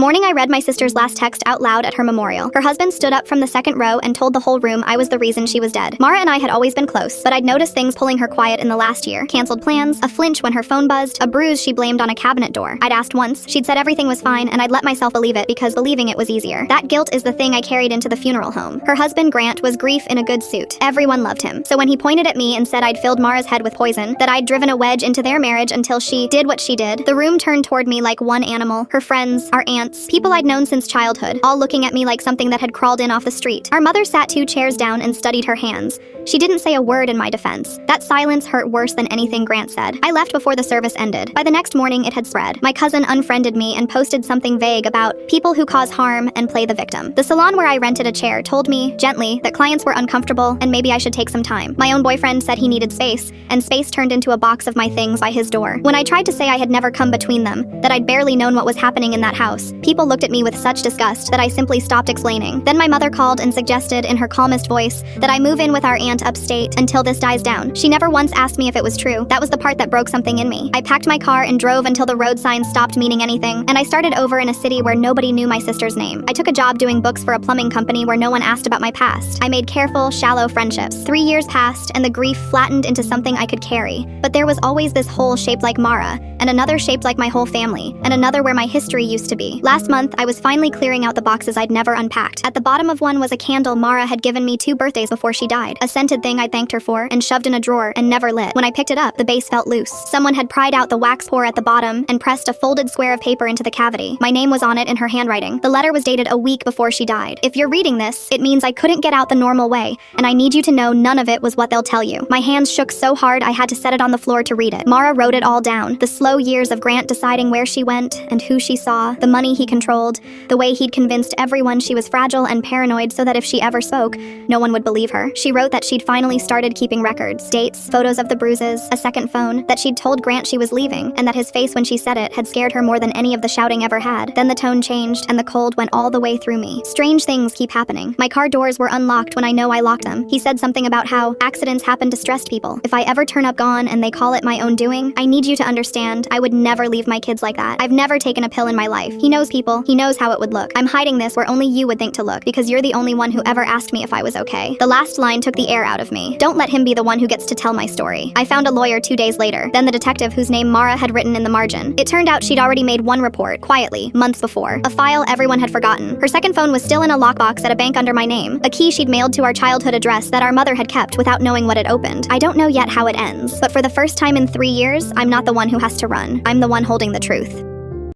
morning I read my sister's last text out loud at her memorial. Her husband stood up from the second row and told the whole room I was the reason she was dead. Mara and I had always been close, but I'd noticed things pulling her quiet in the last year. Canceled plans, a flinch when her phone buzzed, a bruise she blamed on a cabinet door. I'd asked once, she'd said everything was fine, and I'd let myself believe it because believing it was easier. That guilt is the thing I carried into the funeral home. Her husband, Grant, was grief in a good suit. Everyone loved him. So when he pointed at me and said I'd filled Mara's head with poison, that I'd driven a wedge into their marriage until she did what she did, the room turned toward me like one animal. Her friends, our aunts, people I'd known since childhood, all looking at me like something that had crawled in off the street. Our mother sat 2 chairs down and studied her hands. She didn't say a word in my defense. That silence hurt worse than anything Grant said. I left before the service ended. By the next morning, it had spread. My cousin unfriended me and posted something vague about people who cause harm and play the victim. The salon where I rented a chair told me, gently, that clients were uncomfortable and maybe I should take some time. My own boyfriend said he needed space, and space turned into a box of my things by his door. When I tried to say I had never come between them, that I'd barely known what was happening in that house, people looked at me with such disgust that I simply stopped explaining. Then my mother called and suggested in her calmest voice that I move in with our aunt upstate until this dies down. She never once asked me if it was true. That was the part that broke something in me. I packed my car and drove until the road signs stopped meaning anything, and I started over in a city where nobody knew my sister's name. I took a job doing books for a plumbing company where no one asked about my past. I made careful, shallow friendships. 3 years passed, and the grief flattened into something I could carry. But there was always this hole shaped like Mara, and another shaped like my whole family, and another where my history used to be. Last month, I was finally clearing out the boxes I'd never unpacked. At the bottom of one was a candle Mara had given me 2 birthdays before she died. A scented thing I thanked her for, and shoved in a drawer and never lit. When I picked it up, the base felt loose. Someone had pried out the wax pour at the bottom and pressed a folded square of paper into the cavity. My name was on it in her handwriting. The letter was dated a week before she died. If you're reading this, it means I couldn't get out the normal way, and I need you to know none of it was what they'll tell you. My hands shook so hard I had to set it on the floor to read it. Mara wrote it all down. The slow years of Grant deciding where she went and who she saw, the money he controlled, the way he'd convinced everyone she was fragile and paranoid so that if she ever spoke, no one would believe her. She wrote that she'd finally started keeping records, dates, photos of the bruises, a second phone, that she'd told Grant she was leaving, and that his face when she said it had scared her more than any of the shouting ever had. Then the tone changed, and the cold went all the way through me. Strange things keep happening. My car doors were unlocked when I know I locked them. He said something about how accidents happen to stressed people. If I ever turn up gone and they call it my own doing, I need you to understand I would never leave my kids like that. I've never taken a pill in my life. He knows people. He knows how it would look. I'm hiding this where only you would think to look, because you're the only one who ever asked me if I was okay. The last line took the air out of me. Don't let him be the one who gets to tell my story. I found a lawyer 2 days later, then the detective whose name Mara had written in the margin. It turned out she'd already made one report, quietly, months before. A file everyone had forgotten. Her second phone was still in a lockbox at a bank under my name. A key she'd mailed to our childhood address that our mother had kept without knowing what it opened. I don't know yet how it ends, but for the first time in 3 years, I'm not the one who has to run. I'm the one holding the truth.